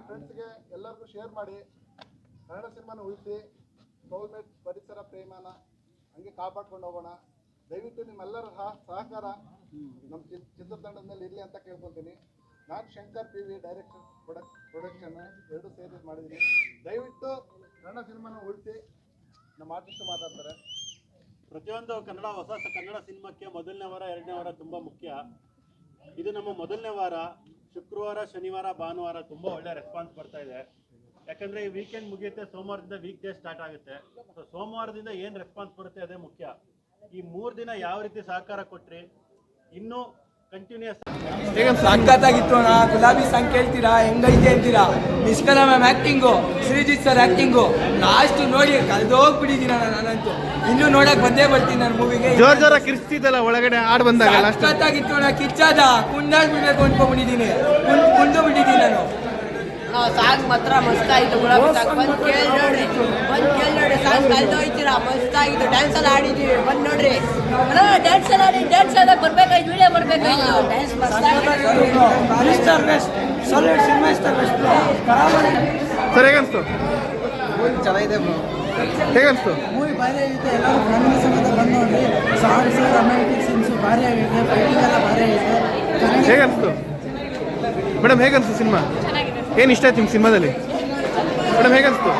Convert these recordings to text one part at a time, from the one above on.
ಫ್ರೆಂಡ್ಸ್ಗೆ ಎಲ್ಲರಿಗೂ ಶೇರ್ ಮಾಡಿ. ಕನ್ನಡ ಸಿನಿಮಾನ ಉಳಿಸಿ, ಸೋಲ್ಮೇಟ್ ಪರಿಸರ ಪ್ರೇಮನ ಹಂಗೆ ಕಾಪಾಡ್ಕೊಂಡು ಹೋಗೋಣ. ದಯವಿಟ್ಟು ನಿಮ್ಮೆಲ್ಲರ ಸಹಕಾರ ನಮ್ಮ ಚಿತ್ರತಂಡದಲ್ಲಿ ಇರಲಿ ಅಂತ ಕೇಳ್ಕೊತೀನಿ. ನಾನು ಶಂಕರ್ PV ಡೈರೆಕ್ಷನ್ ಪ್ರೊಡಕ್ಷನ್ ಎರಡು ಸೇರಿ ಮಾಡಿದ್ದೀನಿ. ದಯವಿಟ್ಟು ಕನ್ನಡ ಸಿನಿಮಾನ ಉಳಿಸಿ. ನಮ್ಮ ಆರ್ಟಿಸ್ಟ್ ಮಾತಾಡ್ತಾರೆ. ಪ್ರತಿಯೊಂದು ಹೊಸ ಕನ್ನಡ ಸಿನಿಮಾಕ್ಕೆ ಮೊದಲನೇ ವಾರ ಎರಡನೇ ವಾರ ತುಂಬ ಮುಖ್ಯ. ಇದು ನಮ್ಮ ಮೊದಲನೇ ವಾರ. ಶುಕ್ರವಾರ, ಶನಿವಾರ, ಭಾನುವಾರ ತುಂಬ ಒಳ್ಳೆ ರೆಸ್ಪಾನ್ಸ್ ಬರ್ತಾ ಇದೆ. ಯಾಕಂದರೆ ಈ ವೀಕೆಂಡ್ ಮುಗಿಯುತ್ತೆ, ಸೋಮವಾರದಿಂದ ವೀಕ್ ಡೇ ಸ್ಟಾರ್ಟ್ ಆಗುತ್ತೆ. ಸೊ ಸೋಮವಾರದಿಂದ ಏನು ರೆಸ್ಪಾನ್ಸ್ ಬರುತ್ತೆ ಅದೇ ಮುಖ್ಯ. ಈ 3 ದಿನ ಯಾವ ರೀತಿ ಸಹಕಾರ ಕೊಟ್ರಿ, ಇನ್ನೂ ಕಂಟಿನ್ಯೂಸ್ ಸಖತ್ತಾಗಿತ್ತು ಅಣ್ಣ. ಗುಲಾಬಿ ಸಾಂಗ್ ಕೇಳ್ತೀರಾ, ಹೆಂಗೈತೆ ಅಂತೀರಾ. Nishkala ma'am acting, Sreejith sir acting last ನೋಡಿ ಕಳೆದೋಗ್ಬಿಟ್ಟಿದ್ದೀನಿ ನಾನಂತೂ. ಇನ್ನೂ ನೋಡಕ್ ಬಂದೇ ಬರ್ತೀನಿ ನಾನು ಮೂವಿಗೆ. ಜೋರ ಕಿರ್ಸ್ತಿದ್ದಲ್ಲ ಒಳಗಡೆ ಆಡ್ ಬಂದಾಗ ಸಖತ್ತಾಗಿತ್ತು ಅಣ್ಣ. ಕಿಚ್ಚಾದ ಕುಂದಾಗ್ಬಿಡ್ಬೇಕು ಅನ್ಕೊಂಡ್ಬಿಟ್ಟಿದ್ದೀನಿ, ಕುಂದು ಬಿಟ್ಟಿದ್ದೀನಿ ನಾನು. ಸಾಂಗ್ ಮಾತ್ರ ಮಸ್ತ್ ಆಯಿತು. ಗುಲಾಬಿ ಸಾಂಗ್ ಬಂದು ಕೇಳಿ ನೋಡ್ರಿ, ಸಾಂಗ್ ಕಲ್ತೋಯ್ತೀರಾ. ಮಸ್ತ್ ಆಗಿತ್ತು. ಡ್ಯಾನ್ಸ್ ಎಲ್ಲ ಆಡಿದ್ವಿ, ಬಂದು ನೋಡ್ರಿ. ಡ್ಯಾನ್ಸ್ ಎಲ್ಲ ಆಡಿ ಡ್ಯಾನ್ಸ್ ಎಲ್ಲ ಬರ್ಬೇಕಾಯ್ತು, ವಿಡಿಯೋ ಬರ್ಬೇಕಾಯ್ತು. ಡ್ಯಾನ್ಸ್ ಮಸ್ತ್ ಸರ್ ಹೇಗನ್ಸ್ತು? ಚೆನ್ನಾಗಿದೆ ಬ್ರೋ. ಹೇಗನ್ಸ್ತು ಮೂವಿ? ಭಾರಿ ಆಗಿದೆ. ಎಲ್ಲರೂ ಫ್ಯಾಮಿಲಿ ಸಮೇತ ಬಂದು ನೋಡ್ರಿ. ಸಾಂಗ್ಸ್, ರೊಮ್ಯಾಂಟಿಕ್ ಸೀನ್ಸು ಭಾರಿ ಆಗಿದೆ. ಫೈಟಿಂಗ್ ಎಲ್ಲ ಭಾರಿ ಆಗಿದೆ. ಹೇಗನ್ಸ್ತು ಮೇಡಮ್? ಹೇಗನ್ಸ್ತು ಸಿನಿಮಾ? ಏನು ಇಷ್ಟ ಆಯ್ತು ನಿಮ್ಮ ಸಿನಿಮಾದಲ್ಲಿ ಮೇಡಮ್? ಹೇಗನ್ಸ್ತು?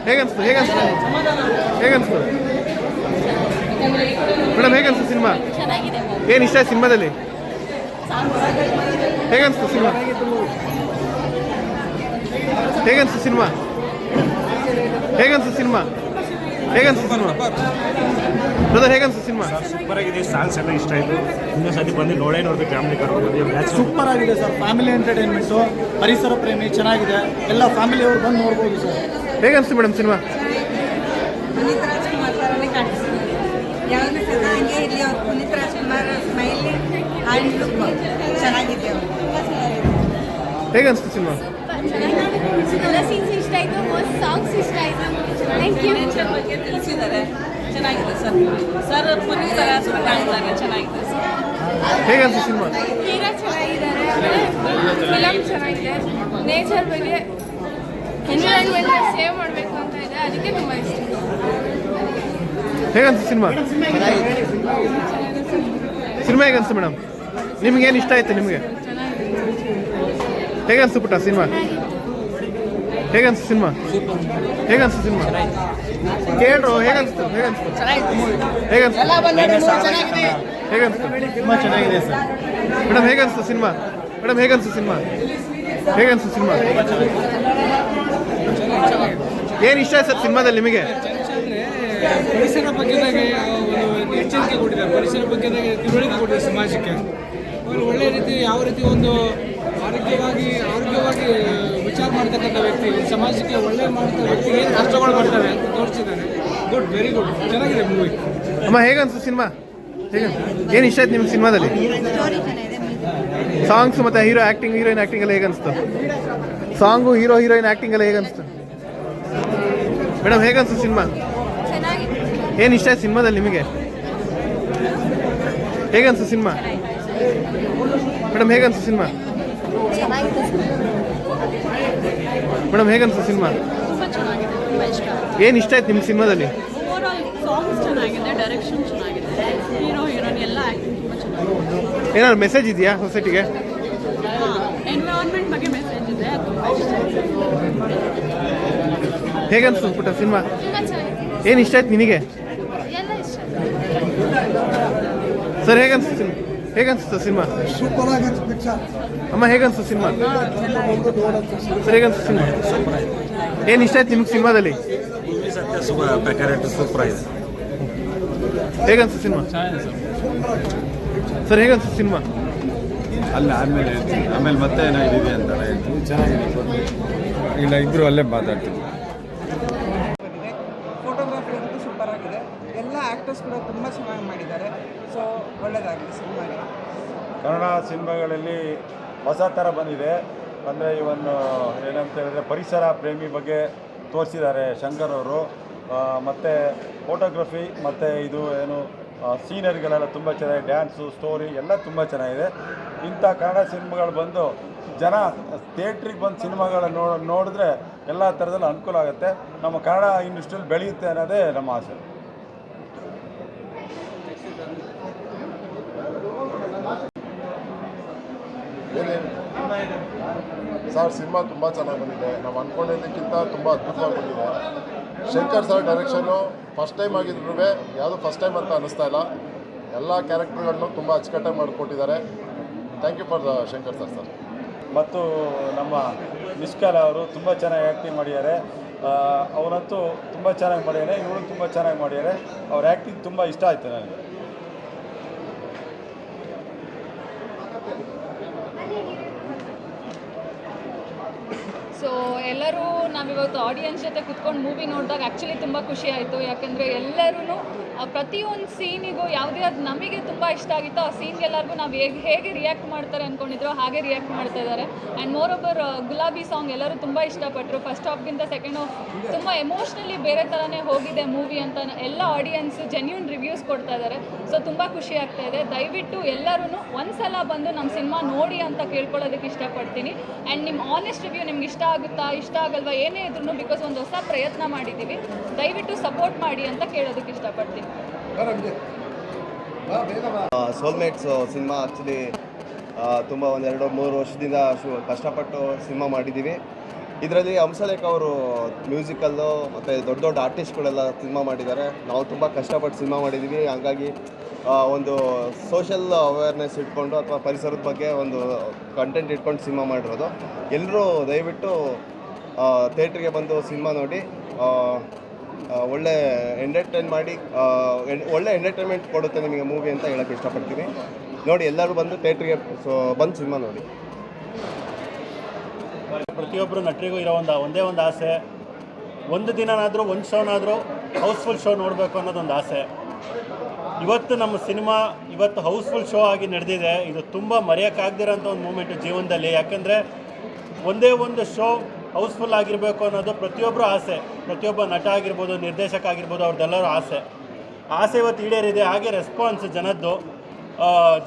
ಹೇಗನ್ಸ್ತು ಹೇಗನ್ಸ್ತು ಹೇಗನ್ಸ್ತು ಮೇಡಮ್? ಹೇಗನ್ಸ್ತು ಸಿನಿಮಾ? ಏನು ಇಷ್ಟ ಆಯ್ತು ಸಿನಿಮಾದಲ್ಲಿ? ಹೇಗನ್ಸ್ತು ಸಿನಿಮಾ? ಹೇಗನ್ಸ್ತು ಸಿನಿಮಾ? ಹೇಗನ್ಸ್ತು ಸಿನಿಮಾ? ಹೇಗನ್ಸ್ತು ಸಿನಿಮಾ ಬ್ರದರ್? ಹೇಗನ್ಸ್ತು ಸಿನಿಮಾ? ಸೂಪರ್ ಆಗಿದೆ. ಸಾಂಗ್ಸ್ ಎಲ್ಲ ಇಷ್ಟ ಆಯಿತು. ಇನ್ನೊಂದ್ಸತಿ ಬಂದು ನೋಡ್ಬೇಕು. ಫ್ಯಾಮಿಲಿ ಕರ್ಕೊಂಡು ಸೂಪರ್ ಆಗಿದೆ ಸರ್. ಫ್ಯಾಮಿಲಿ ಎಂಟರ್ಟೈನ್ಮೆಂಟು, ಪರಿಸರ ಪ್ರೇಮಿ ಚೆನ್ನಾಗಿದೆ. ಎಲ್ಲ ಫ್ಯಾಮಿಲಿಯವರು ಬಂದು ನೋಡ್ಬೋದು ಸರ್. ಹೇಗನ್ಸ್ತು ಮೇಡಮ್ ಸಿನಿಮಾ? ಪುನೀತ್ ರಾಜ್ಕುಮಾರ್ ಥರನೇ ಕಾಣಿಸ್ತಿದೆ. ಯಾವಾಗಲೂ ಚೆನ್ನಾಗೇ ಇರಲಿ. ಅವ್ರು Puneeth Rajkumar smile and look ಚೆನ್ನಾಗಿದೆ. ಹೇಗನ್ಸ್ತು ಸಿನಿಮಾ? ಎಲ್ಲ ಸೀನ್ಸ್ ಇಷ್ಟ ಆಯಿತು, ಸಾಂಗ್ಸ್ ಇಷ್ಟ ಆಯಿತು. Thank you. ನೇಚರ್ ಬಗ್ಗೆ ತಿಳಿಸಿದ್ದಾರೆ, ಚೆನ್ನಾಗಿದೆ ಸರ್. ಸರ್ ಪುನೀತ್ ರಾಜ್ಕುಮಾರ್ ಕಾಣಿದ್ದಾರೆ, ಚೆನ್ನಾಗಿದೆ ಸರ್. ಹೇಗನ್ಸ್ತು ಸಿನಿಮಾ? ಹೀರೋ ಚೆನ್ನಾಗಿದ್ದಾರೆ, ಫಿಲಮ್ ಚೆನ್ನಾಗಿದೆ. ನೇಚರ್ ಬಗ್ಗೆ ಎನ್ವಿರಾನ್ಮೆಂಟ್ ಸೇವ್ ಮಾಡಬೇಕು ಅಂತ ಇದೆ, ಅದಕ್ಕೆ ತುಂಬ ಇಷ್ಟ. ಹೇಗನ್ಸ್ತು ಸಿನಿಮಾ? ಸಿನಿಮಾ ಹೇಗನ್ಸ್ತು ಮೇಡಮ್? ನಿಮ್ಗೇನು ಇಷ್ಟ ಆಯ್ತು ನಿಮಗೆ? ಹೇಗನ್ಸ್ತು ಪುಟ್ಟ ಸಿನಿಮಾ? ಹೇಗನ್ಸ್ತು ಸಿನಿಮಾ? ಹೇಗನ್ಸ್ತು ಸಿನಿಮಾ? ಕೇಳ್ರು ಹೇಗನ್ಸ್ತು? ಹೇಗನ್ಸ್ತು? ಹೇಗನ್ಸ್ತು? ಹೇಗನ್ಸ್ತು? ತುಂಬ ಚೆನ್ನಾಗಿದೆ ಸರ್. ಮೇಡಮ್ ಹೇಗನ್ಸ್ತು ಸಿನಿಮಾ? ಮೇಡಮ್ ಹೇಗನ್ಸ್ತು ಸಿನಿಮಾ? ಹೇಗನ್ಸ್ತು ಸಿನಿಮಾ? ಏನು ಇಷ್ಟ ಆಯ್ತು ಸರ್ ಸಿನಿಮಾದಲ್ಲಿ ನಿಮಗೆ? ಪರಿಸರ ಬಗ್ಗೆದಾಗೆ ಒಂದು ಎಚ್ಚರಿಕೆ ಕೊಟ್ಟಿದ್ದಾರೆ. ಪರಿಸರ ಬಗ್ಗೆದಾಗೆ ತಿಳುವಳಿಕೆ ಕೊಟ್ಟಿದ್ದಾರೆ ಸಮಾಜಕ್ಕೆ. ಒಳ್ಳೆಯ ರೀತಿ ಯಾವ ರೀತಿ ಒಂದು ಆರೋಗ್ಯವಾಗಿ ವಿಚಾರ ಮಾಡ್ತಕ್ಕಂಥ ವ್ಯಕ್ತಿ ಸಮಾಜಕ್ಕೆ ಒಳ್ಳೆ ಮಾಡ್ತಾ ವ್ಯಕ್ತಿ ಏನು ಕಷ್ಟಗಳು ಮಾಡ್ತಾರೆ ಅಂತ ತೋರಿಸಿದ್ದಾನೆ. ಗುಡ್, ವೆರಿ ಗುಡ್, ಚೆನ್ನಾಗಿದೆ ಮೂವಿ. ಅಮ್ಮ ಹೇಗನ್ಸ್ತು ಸಿನಿಮಾ? ಹೇಗೆ ಏನು ಇಷ್ಟ ಆಯ್ತು ನಿಮ್ಗೆ ಸಿನಿಮಾದಲ್ಲಿ? ಸಾಂಗ್ಸ್ ಮತ್ತು ಹೀರೋ ಆ್ಯಕ್ಟಿಂಗ್, ಹೀರೋಯಿನ್ ಆ್ಯಕ್ಟಿಂಗ್ ಎಲ್ಲ ಹೇಗನ್ಸ್ತು? ಸಾಂಗು, ಹೀರೋಯಿನ್ ಆ್ಯಕ್ಟಿಂಗ್ ಎಲ್ಲ ಹೇಗನ್ಸ್ತು ಮೇಡಮ್? ಹೇಗನ್ಸ್ತು ಸಿನಿಮಾ? ಏನು ಇಷ್ಟ ಆಯ್ತು ಸಿನಿಮಾದಲ್ಲಿ ನಿಮಗೆ? ಹೇಗನ್ಸ್ತು ಸಿನಿಮಾ? ಮೇಡಮ್ ಹೇಗನ್ಸ್ತು ಸಿನಿಮಾ? ಮೇಡಮ್ ಹೇಗನ್ಸ್ತು ಸಿನಿಮಾ? ಏನು ಇಷ್ಟ ಆಯ್ತು ನಿಮ್ಗೆ ಸಿನಿಮಾದಲ್ಲಿ? ಸಾಂಗ್ಸ್ ಚೆನ್ನಾಗಿದೆ, ಡೈರೆಕ್ಷನ್ ಚೆನ್ನಾಗಿದೆ, ಹೀರೋಯಿನ್ ಎಲ್ಲ ಆ್ಯಕ್ಟಿಂಗ್ ತುಂಬ ಚೆನ್ನಾಗಿದೆ. ಏನಾದ್ರು ಮೆಸೇಜ್ ಇದೆಯಾ ಸೊಸೈಟಿಗೆ? ಎನ್ವಿರಾನ್ಮೆಂಟ್ ಬಗ್ಗೆ ಮೆಸೇಜ್ ಇದೆ, ತುಂಬ ಇಷ್ಟ. ಹೇಗನ್ಸ್ತು ಪುಟ್ಟ ಸಿನಿಮಾ? ಏನು ಇಷ್ಟ ಆಯ್ತು ನಿನಗೆ? ಸರ್ ಹೇಗನ್ಸ್ತು ಸಿನಿಮಾ? ಹೇಗನ್ಸ್ತು ಸಿನಿಮಾ? ಸೂಪರ್ ಆಗಿದೆ ಪಿಕ್ಚರ್. ಅಮ್ಮ ಹೇಗನ್ಸ್ತು ಸಿನಿಮಾ? ಸರ್ ಹೇಗನ್ಸ್ತು ಸಿನಿಮಾ? ಏನು ಇಷ್ಟ ಆಯ್ತು ನಿಮ್ಗೆ ಸಿನಿಮಾದಲ್ಲಿ? ಸೂಪರ್ ಆಗಿದೆ. ಹೇಗನ್ಸ್ತು ಸಿನಿಮಾ? ಸರ್ ಹೇಗನ್ಸ್ತು ಸಿನಿಮಾ? ಅಲ್ಲ ಆಮೇಲೆ ಮತ್ತೆ ಏನೋ ಇದಿದೆ ಅಂತಾರೆ. ಚೆನ್ನಾಗಿದೆ. ಇಲ್ಲ ಇಬ್ಬರು ಅಲ್ಲೇ ಮಾತಾಡ್ತೀವಿ. ಫೋಟೋಗ್ರಫಿ ಅಂತೂ ಸೂಪರ್ ಆಗಿದೆ. ಎಲ್ಲ ಆ್ಯಕ್ಟರ್ಸ್ ಕೂಡ ತುಂಬ ಚೆನ್ನಾಗಿ ಮಾಡಿದ್ದಾರೆ. ಸೊ ಒಳ್ಳೆಯದಾಗಿದೆ ಸಿನಿಮಾಗೆ. ಕನ್ನಡ ಸಿನಿಮಾಗಳಲ್ಲಿ ಹೊಸ ಥರ ಬಂದಿದೆ. ಅಂದರೆ ಇವನ್ನು ಏನಂತ ಹೇಳಿದ್ರೆ ಪರಿಸರ ಪ್ರೇಮಿ ಬಗ್ಗೆ ತೋರಿಸಿದ್ದಾರೆ ಶಂಕರ್ ಅವರು. ಮತ್ತು ಫೋಟೋಗ್ರಫಿ ಮತ್ತು ಇದು ಏನು ಸೀನರಿಗಳೆಲ್ಲ ತುಂಬ ಚೆನ್ನಾಗಿದೆ, ಡ್ಯಾನ್ಸು, ಸ್ಟೋರಿ ಎಲ್ಲ ತುಂಬ ಚೆನ್ನಾಗಿದೆ. ಇಂಥ ಕನ್ನಡ ಸಿನಿಮಾಗಳು ಬಂದು ಜನ ಥಿಯೇಟ್ರಿಗೆ ಬಂದು ಸಿನಿಮಾಗಳನ್ನ ನೋಡಿದ್ರೆ ಎಲ್ಲ ಥರದಲ್ಲೂ ಅನುಕೂಲ ಆಗುತ್ತೆ. ನಮ್ಮ ಕನ್ನಡ ಇಂಡಸ್ಟ್ರಿಯಲ್ಲಿ ಬೆಳೆಯುತ್ತೆ ಅನ್ನೋದೇ ನಮ್ಮ ಆಸೆ. ಸರ್, ಸಿನಿಮಾ ತುಂಬ ಚೆನ್ನಾಗಿ ಬಂದಿದೆ. ನಾವು ಅಂದ್ಕೊಂಡಿದ್ದಕ್ಕಿಂತ ತುಂಬ ಅದ್ಭುತವಾಗಿ ಬಂದಿದೆ. Shankar sir direction first time ಆಗಿದ್ರು ಯಾವುದೂ ಫಸ್ಟ್ ಟೈಮ್ ಅಂತ ಅನ್ನಿಸ್ತಾ ಇಲ್ಲ. ಎಲ್ಲ ಕ್ಯಾರೆಕ್ಟರ್ಗಳನ್ನು ತುಂಬ ಅಚ್ಚುಕಟ್ಟಾಗಿ ಮಾಡಿಕೊಟ್ಟಿದ್ದಾರೆ. Thank you for Shankar sir. ಮತ್ತು ನಮ್ಮ ನಿಷ್ಕಾಲ ಅವರು ತುಂಬ ಚೆನ್ನಾಗಿ ಆ್ಯಕ್ಟಿಂಗ್ ಮಾಡಿದ್ದಾರೆ. ಅವರಂತೂ ತುಂಬ ಚೆನ್ನಾಗಿ ಮಾಡಿದ್ದಾರೆ, ಇವರು ತುಂಬ ಚೆನ್ನಾಗಿ ಮಾಡಿದ್ದಾರೆ. ಅವ್ರ ಆ್ಯಕ್ಟಿಂಗ್ ತುಂಬ ಇಷ್ಟ ಆಯಿತು ನನಗೆ. ಸೊ ಎಲ್ಲರೂ ನಾವಿವತ್ತು ಆಡಿಯನ್ಸ್ ಜೊತೆ ಕುತ್ಕೊಂಡು ಮೂವಿ ನೋಡಿದಾಗ ಆ್ಯಕ್ಚುಲಿ ತುಂಬ ಖುಷಿ ಆಯಿತು. ಯಾಕಂದರೆ ಎಲ್ಲರೂ ಪ್ರತಿಯೊಂದು ಸೀನಿಗೂ ಯಾವುದೇ ಅದು ನಮಗೆ ತುಂಬ ಇಷ್ಟ ಆಗಿತ್ತು ಆ ಸೀನ್ಗೆಲ್ಲರಿಗೂ ನಾವು ಹೇಗೆ ರಿಯಾಕ್ಟ್ ಮಾಡ್ತಾರೆ ಅಂದ್ಕೊಂಡಿದ್ರು ಹಾಗೆ ರಿಯಾಕ್ಟ್ ಮಾಡ್ತಾ ಇದ್ದಾರೆ. ಆ್ಯಂಡ್ ಮೋರ್ ಓವರ್ ಗುಲಾಬಿ ಸಾಂಗ್ ಎಲ್ಲರೂ ತುಂಬ ಇಷ್ಟಪಟ್ಟರು. ಫಸ್ಟ್ ಹಾಫ್ಗಿಂತ ಸೆಕೆಂಡ್ ಹಾಫ್ ತುಂಬ ಎಮೋಷ್ನಲಿ ಬೇರೆ ಥರನೇ ಹೋಗಿದೆ ಮೂವಿ ಅಂತ ಎಲ್ಲ ಆಡಿಯನ್ಸ್ ಜೆನ್ಯೂನ್ ರಿವ್ಯೂಸ್ ಕೊಡ್ತಾ ಇದ್ದಾರೆ. ಸೊ ತುಂಬ ಖುಷಿ ಆಗ್ತಾ ಇದೆ. ದಯವಿಟ್ಟು ಎಲ್ಲರೂ ಒಂದ್ಸಲ ಬಂದು ನಮ್ಮ ಸಿನಿಮಾ ನೋಡಿ ಅಂತ ಕೇಳ್ಕೊಳ್ಳೋದಕ್ಕೆ ಇಷ್ಟಪಡ್ತೀನಿ. ಆ್ಯಂಡ್ ನಿಮ್ಮ ಆನೆಸ್ಟ್ ರಿವ್ಯೂ ನಿಮ್ಗೆ ಇಷ್ಟ ಆಗುತ್ತಾ ಇಷ್ಟ ಆಗಲ್ವಾ ಏನೇ ಇದ್ರೂ ಬಿಕಾಸ್ ಒಂದು ಹೊಸ ಪ್ರಯತ್ನ ಮಾಡಿದ್ದೀವಿ, ದಯವಿಟ್ಟು ಸಪೋರ್ಟ್ ಮಾಡಿ ಅಂತ ಕೇಳೋದಕ್ಕೆ ಇಷ್ಟಪಡ್ತೀನಿ. ಸೋಲ್ಮೇಟ್ಸ್ ಸಿನಿಮಾ ಆ್ಯಕ್ಚುಲಿ ತುಂಬ ಒಂದು 2-3 ವರ್ಷದಿಂದ ಕಷ್ಟಪಟ್ಟು ಸಿನಿಮಾ ಮಾಡಿದ್ದೀವಿ. ಇದರಲ್ಲಿ ಹಂಸಲೇಖ ಅವರು ಮ್ಯೂಸಿಕಲ್ಲು ಮತ್ತು ದೊಡ್ಡ ದೊಡ್ಡ ಆರ್ಟಿಸ್ಟ್ಗಳೆಲ್ಲ ಸಿನಿಮಾ ಮಾಡಿದ್ದಾರೆ. ನಾವು ತುಂಬ ಕಷ್ಟಪಟ್ಟು ಸಿನಿಮಾ ಮಾಡಿದ್ದೀವಿ. ಹಾಗಾಗಿ ಒಂದು ಸೋಷಲ್ ಅವೇರ್ನೆಸ್ ಇಟ್ಕೊಂಡು ಅಥವಾ ಪರಿಸರದ ಬಗ್ಗೆ ಒಂದು ಕಂಟೆಂಟ್ ಇಟ್ಕೊಂಡು ಸಿನಿಮಾ ಮಾಡಿರೋದು. ಎಲ್ಲರೂ ದಯವಿಟ್ಟು ಥಿಯೇಟ್ರಿಗೆ ಬಂದು ಸಿನಿಮಾ ನೋಡಿ ಒಳ್ಳೆ ಎಂಟರ್ಟೈನ್ಮೆಂಟ್ ಕೊಡುತ್ತೆ ನಿಮಗೆ ಮೂವಿ ಅಂತ ಹೇಳೋಕ್ಕೆ ಇಷ್ಟಪಡ್ತೀನಿ. ನೋಡಿ, ಎಲ್ಲರೂ ಬಂದು ಥಿಯೇಟ್ರಿಗೆ ಬಂದು ಸಿನಿಮಾ ನೋಡಿ. ಪ್ರತಿಯೊಬ್ಬರು ನಟರಿಗೂ ಇರೋ ಒಂದೇ ಒಂದು ಆಸೆ, ಒಂದು ದಿನನಾದರೂ ಒಂದು ಶೋನಾದರೂ ಹೌಸ್ಫುಲ್ ಶೋ ನೋಡಬೇಕು ಅನ್ನೋದೊಂದು ಆಸೆ. ಇವತ್ತು ನಮ್ಮ ಸಿನಿಮಾ ಇವತ್ತು ಹೌಸ್ಫುಲ್ ಶೋ ಆಗಿ ನಡೆದಿದೆ. ಇದು ತುಂಬ ಮರೆಯೋಕ್ಕಾಗದಿರೋಂಥ ಒಂದು ಮೂಮೆಂಟು ಜೀವನದಲ್ಲಿ. ಯಾಕಂದರೆ ಒಂದೇ ಒಂದು ಶೋ ಹೌಸ್ಫುಲ್ ಆಗಿರಬೇಕು ಅನ್ನೋದು ಪ್ರತಿಯೊಬ್ಬರು ಆಸೆ. ಪ್ರತಿಯೊಬ್ಬ ನಟ ಆಗಿರ್ಬೋದು, ನಿರ್ದೇಶಕ ಆಗಿರ್ಬೋದು, ಅವ್ರದ್ದೆಲ್ಲರೂ ಆಸೆ ಇವತ್ತು ಈಡೇರಿದೆ. ಹಾಗೆ ರೆಸ್ಪಾನ್ಸ್ ಜನದ್ದು,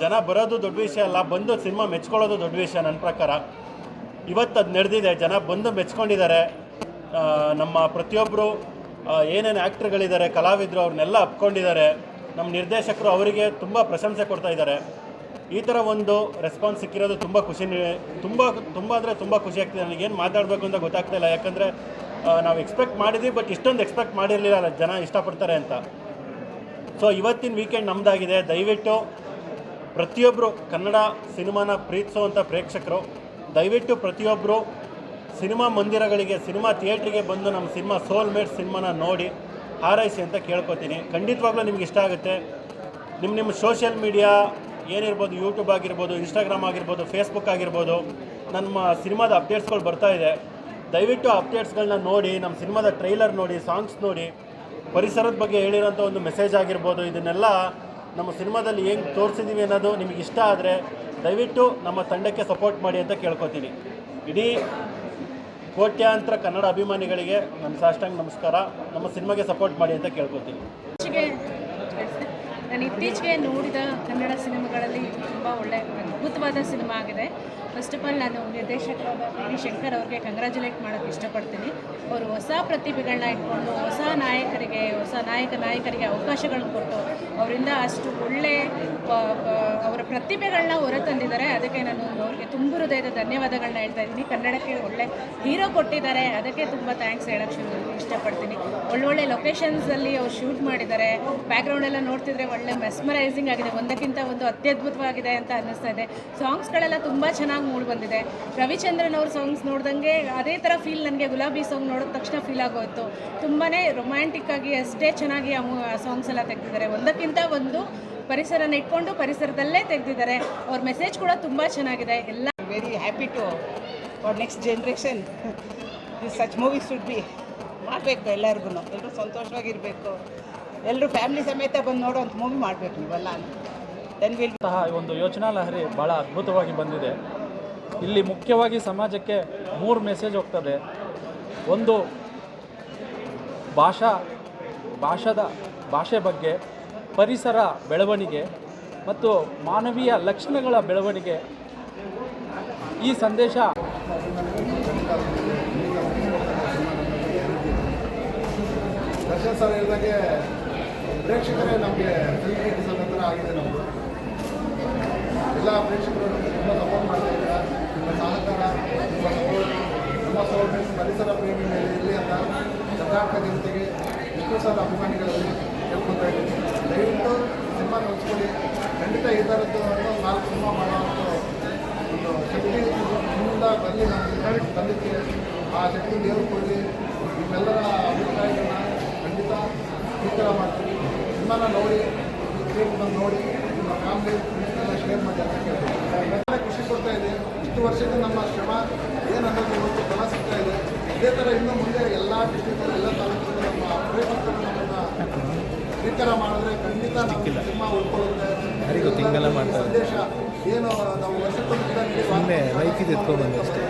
ಜನ ಬರೋದು ದೊಡ್ಡ ವಿಷಯ ಅಲ್ಲ, ಬಂದು ಸಿನಿಮಾ ಮೆಚ್ಕೊಳ್ಳೋದು ದೊಡ್ಡ ವಿಷಯ ನನ್ನ ಪ್ರಕಾರ. ಇವತ್ತು ಅದು ನಡೆದಿದೆ, ಜನ ಬಂದು ಮೆಚ್ಕೊಂಡಿದ್ದಾರೆ. ನಮ್ಮ ಪ್ರತಿಯೊಬ್ಬರು ಏನೇನು ಆ್ಯಕ್ಟ್ರ್ಗಳಿದ್ದಾರೆ, ಕಲಾವಿದರು, ಅವ್ರನ್ನೆಲ್ಲ ಅಪ್ಕೊಂಡಿದ್ದಾರೆ. ನಮ್ಮ ನಿರ್ದೇಶಕರು ಅವರಿಗೆ ತುಂಬ ಪ್ರಶಂಸೆ ಕೊಡ್ತಾ ಇದ್ದಾರೆ. ಈ ಥರ ಒಂದು ರೆಸ್ಪಾನ್ಸ್ ಸಿಕ್ಕಿರೋದು ತುಂಬ ಅಂದರೆ ತುಂಬ ಖುಷಿ ಆಗ್ತಿದೆ. ನನಗೇನು ಮಾತಾಡಬೇಕು ಅಂತ ಗೊತ್ತಾಗ್ತಾ ಇಲ್ಲ. ಯಾಕಂದರೆ ನಾವು ಎಕ್ಸ್ಪೆಕ್ಟ್ ಮಾಡಿದ್ವಿ, ಬಟ್ ಇಷ್ಟೊಂದು ಎಕ್ಸ್ಪೆಕ್ಟ್ ಮಾಡಿರಲಿಲ್ಲ ಜನ ಇಷ್ಟಪಡ್ತಾರೆ ಅಂತ. ಸೊ ಇವತ್ತಿನ ವೀಕೆಂಡ್ ನಮ್ಮದಾಗಿದೆ. ದಯವಿಟ್ಟು ಪ್ರತಿಯೊಬ್ಬರು ಕನ್ನಡ ಸಿನಿಮಾನ ಪ್ರೀತಿಸುವಂಥ ಪ್ರೇಕ್ಷಕರು ದಯವಿಟ್ಟು ಪ್ರತಿಯೊಬ್ಬರು ಸಿನಿಮಾ ಮಂದಿರಗಳಿಗೆ, ಸಿನಿಮಾ ಥಿಯೇಟ್ರಿಗೆ ಬಂದು ನಮ್ಮ ಸಿನಿಮಾ ಸೋಲ್ಮೇಟ್ಸ್ ಸಿನಿಮಾನ ನೋಡಿ ಹಾರೈಸಿ ಅಂತ ಕೇಳ್ಕೊತೀನಿ. ಖಂಡಿತವಾಗ್ಲೂ ನಿಮ್ಗೆ ಇಷ್ಟ ಆಗುತ್ತೆ. ನಿಮ್ಮ ಸೋಷಿಯಲ್ ಮೀಡಿಯಾ ಏನಿರ್ಬೋದು, ಯೂಟ್ಯೂಬ್ ಆಗಿರ್ಬೋದು, ಇನ್ಸ್ಟಾಗ್ರಾಮ್ ಆಗಿರ್ಬೋದು, ಫೇಸ್ಬುಕ್ ಆಗಿರ್ಬೋದು, ನಮ್ಮ ಸಿನಿಮಾದ ಅಪ್ಡೇಟ್ಸ್ಗಳು ಬರ್ತಾ ಇದೆ. ದಯವಿಟ್ಟು ಅಪ್ಡೇಟ್ಸ್ಗಳನ್ನ ನೋಡಿ, ನಮ್ಮ ಸಿನಿಮಾದ ಟ್ರೈಲರ್ ನೋಡಿ, ಸಾಂಗ್ಸ್ ನೋಡಿ, ಪರಿಸರದ ಬಗ್ಗೆ ಹೇಳಿರೋಂಥ ಒಂದು ಮೆಸೇಜ್ ಆಗಿರ್ಬೋದು, ಇದನ್ನೆಲ್ಲ ನಮ್ಮ ಸಿನಿಮಾದಲ್ಲಿ ಹೆಂಗೆ ತೋರಿಸಿದ್ದೀವಿ ಅನ್ನೋದು ನಿಮಗೆ ಇಷ್ಟ ಆದರೆ ದಯವಿಟ್ಟು ನಮ್ಮ ತಂಡಕ್ಕೆ ಸಪೋರ್ಟ್ ಮಾಡಿ ಅಂತ ಕೇಳ್ಕೊತೀನಿ. ಇಡೀ ಕೋಟ್ಯಾಂತರ ಕನ್ನಡ ಅಭಿಮಾನಿಗಳಿಗೆ ನನ್ನ ಸಾಷ್ಟಾಂಗ ನಮಸ್ಕಾರ. ನಮ್ಮ ಸಿನಿಮಾಗೆ ಸಪೋರ್ಟ್ ಮಾಡಿ ಅಂತ ಕೇಳ್ಕೊತೀನಿ. ನಾನು ಇತ್ತೀಚೆಗೆ ನೋಡಿದ ಕನ್ನಡ ಸಿನಿಮಾಗಳಲ್ಲಿ ತುಂಬ ಒಳ್ಳೆಯ ಅದ್ಭುತವಾದ ಸಿನಿಮಾ ಆಗಿದೆ. ಫಸ್ಟ್ ಆಫ್ ಆಲ್ ನಾನು ನಿರ್ದೇಶಕರಾದ ವಿ ಶಂಕರ್ ಅವ್ರಿಗೆ ಕಂಗ್ರ್ಯಾಚುಲೇಟ್ ಮಾಡೋಕ್ಕೆ ಇಷ್ಟಪಡ್ತೀನಿ. ಅವರು ಹೊಸ ಪ್ರತಿಭೆಗಳನ್ನ ಇಟ್ಕೊಂಡು ಹೊಸ ನಾಯಕರಿಗೆ ಅವಕಾಶಗಳನ್ನ ಕೊಟ್ಟು ಅವರಿಂದ ಅಷ್ಟು ಒಳ್ಳೆ ಅವರ ಪ್ರತಿಭೆಗಳನ್ನ ಹೊರತಂದಿದ್ದಾರೆ. ಅದಕ್ಕೆ ನಾನು ಅವ್ರಿಗೆ ತುಂಬ ಹೃದಯದ ಧನ್ಯವಾದಗಳನ್ನ ಹೇಳ್ತಾ ಇದ್ದೀನಿ. ಕನ್ನಡಕ್ಕೆ ಒಳ್ಳೆ ಹೀರೋ ಕೊಟ್ಟಿದ್ದಾರೆ, ಅದಕ್ಕೆ ತುಂಬ ಥ್ಯಾಂಕ್ಸ್ ಹೇಳೋಕ್ಕೆ ಇಷ್ಟಪಡ್ತೀನಿ. ಒಳ್ಳೊಳ್ಳೆ ಲೊಕೇಶನ್ಸಲ್ಲಿ ಅವ್ರು ಶೂಟ್ ಮಾಡಿದ್ದಾರೆ. ಬ್ಯಾಕ್ಗ್ರೌಂಡ್ ಎಲ್ಲ ನೋಡ್ತಿದ್ರೆ ಒಳ್ಳೆ ಮೆಸ್ಮರೈಸಿಂಗ್ ಆಗಿದೆ, ಒಂದಕ್ಕಿಂತ ಒಂದು ಅತ್ಯದ್ಭುತವಾಗಿದೆ ಅಂತ ಅನ್ನಿಸ್ತಾ ಇದೆ. ಸಾಂಗ್ಸ್ಗಳೆಲ್ಲ ತುಂಬ ಚೆನ್ನಾಗಿ ಮೂಡಿ ಬಂದಿದೆ. ರವಿಚಂದ್ರನ್ ಅವ್ರ ಸಾಂಗ್ಸ್ ನೋಡ್ದಂಗೆ ಅದೇ ಥರ ಫೀಲ್ ನನಗೆ ಗುಲಾಬಿ ಸಾಂಗ್ ನೋಡಿದ ತಕ್ಷಣ ಫೀಲ್ ಆಗೋಯ್ತು. ತುಂಬಾ ರೊಮ್ಯಾಂಟಿಕ್ ಆಗಿ ಅಷ್ಟೇ ಚೆನ್ನಾಗಿ ಆ ಸಾಂಗ್ಸ್ ಎಲ್ಲ ತೆಗೆದಿದ್ದಾರೆ. ಒಂದಕ್ಕಿಂತ ಒಂದು ಪರಿಸರನ ಇಟ್ಕೊಂಡು ಪರಿಸರದಲ್ಲೇ ತೆಗೆದಿದ್ದಾರೆ. ಅವ್ರ ಮೆಸೇಜ್ ಕೂಡ ತುಂಬ ಚೆನ್ನಾಗಿದೆ. ಎಲ್ಲ very happy to for next generation this such movies should be ಮಾಡಬೇಕು. ಎಲ್ಲರಿಗೂ ಎಲ್ಲರೂ ಸಂತೋಷವಾಗಿರಬೇಕು. ಎಲ್ಲರೂ ಫ್ಯಾಮಿಲಿ ಸಮೇತ ಬಂದು ನೋಡೋಂಥ ಮೂವಿ ಮಾಡಬೇಕು ನೀವೆಲ್ಲ. ಒಂದು ಯೋಚನಾ ಲಹರಿ ಭಾಳ ಅದ್ಭುತವಾಗಿ ಬಂದಿದೆ. ಇಲ್ಲಿ ಮುಖ್ಯವಾಗಿ ಸಮಾಜಕ್ಕೆ 3 ಮೆಸೇಜ್ ಹೋಗ್ತದೆ. ಒಂದು ಭಾಷೆ ಬಗ್ಗೆ, ಪರಿಸರ ಬೆಳವಣಿಗೆ ಮತ್ತು ಮಾನವೀಯ ಲಕ್ಷಣಗಳ ಬೆಳವಣಿಗೆ ಈ ಸಂದೇಶ ದರ್ಶನ್ ಸರ್ ಹೇಳಿದಾಗೆ ಪ್ರೇಕ್ಷಕರೇ ನಮಗೆ ಫಿಲ್ಮ್ ಕ್ರಿಟಿಸಮ್ ಹತ್ರ ಆಗಿದೆ ನಮ್ಮದು. ಎಲ್ಲ ಪ್ರೇಕ್ಷಕರು ನಮಗೆ ತುಂಬ ಸಪೋರ್ಟ್ ಮಾಡ್ತಾ ಇದ್ದಾರೆ. ನಿಮ್ಮ ಸಹಕಾರ, ನಿಮ್ಮ ಸಪೋರ್ಟ್, ನಮ್ಮ ಸೋಲ್ಮೆಂಟ್ಸ್ ಪರಿಸರ ಪ್ರೇಮಿ ಮೇಲೆ ಇರಲಿ ಅಂತ ಕರ್ನಾಟಕ ಜನತೆಗೆ ವಿಷ್ಣು ಸರ್ ಅಭಿಮಾನಿಗಳಲ್ಲಿ ಕೇಳ್ಕೊತಾ ಇದ್ದೀನಿ. ದಯವಿಟ್ಟು ಸಿನಿಮಾ ನೋಡ್ಕೊಳ್ಳಿ. ಖಂಡಿತ ಈ ಥರದ್ದು 4 ಸಿನಿಮಾ ಮಾಡುವಂಥ ಒಂದು ಶಕ್ತಿ ನಿಮ್ಮಿಂದ ಬರಲಿ. ನಮ್ಮ ತಂದಕ್ಕೆ ಆ ಶಕ್ತಿ ದೇವರು ಕೊಡಲಿ. ನಿಮ್ಮೆಲ್ಲರ ಅಭಿಪ್ರಾಯಗಳನ್ನ ಖಂಡಿತ ಸ್ವೀಕಾರ ಮಾಡ್ತೀವಿ. ಸಿನಿಮಾನ ನೋಡಿ, ಥಿಯೇಟ್ರ್ ಬಂದು ನೋಡಿ, ನಿಮ್ಮ ಫ್ಯಾಮಿಲಿ ಎಲ್ಲ ಶೇರ್ ಮಾಡಿ ಅಂತ ಕೇಳ್ತೀನಿ. ಖುಷಿ ಕೊಡ್ತಾ ಇದೆ. ಇಷ್ಟು ವರ್ಷದ ನಮ್ಮ ಶ್ರಮ ಏನನ್ನೋದು ಇವತ್ತು ಫಲ ಸಿಗ್ತಾ ಇದೆ. ಇದೇ ಥರ ಇನ್ನು ಮುಂದೆ ಎಲ್ಲ ಡಿಸ್ಟ್ರಿಕ್ಟಲ್ಲಿ ಎಲ್ಲ ತಾಲೂಕಲ್ಲಿ ನಮ್ಮ ಪ್ರೇಕ್ಷಕರು ನಮ್ಮನ್ನು ಸ್ವೀಕಾರ ಮಾಡಿದ್ರೆ ಖಂಡಿತ ನಮ್ಮ ಸಿನಿಮಾ ಉಳ್ಕೊಳ್ಳುತ್ತೆ. ಸಂದೇಶ ಏನು ನಾವು ವರ್ಷಕ್ಕೊಂದು ಗಿಡ ಲೈಫ್ ಇದೆ ಎತ್ಕೊಂಡ್ಬಂದು ಅಷ್ಟೇ.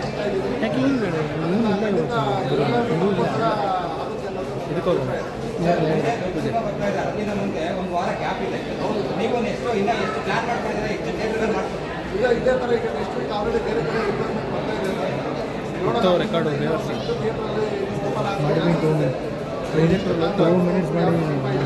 ಈಗ ಇದೇ ಥರ ಈಗ ಡಿಸ್ಟ್ರಿಕ್ಟ್ ಆಲ್ರೆಡಿ ಬೇರೆ ಕಡೆ ರಿಕ್ವೈರ್ಮೆಂಟ್ ಬರ್ತಾ ಇದೆ. ರೆಕಾರ್ಡು ಥಿಯೇಟ್ರಲ್ಲಿ ಮಾಡಿ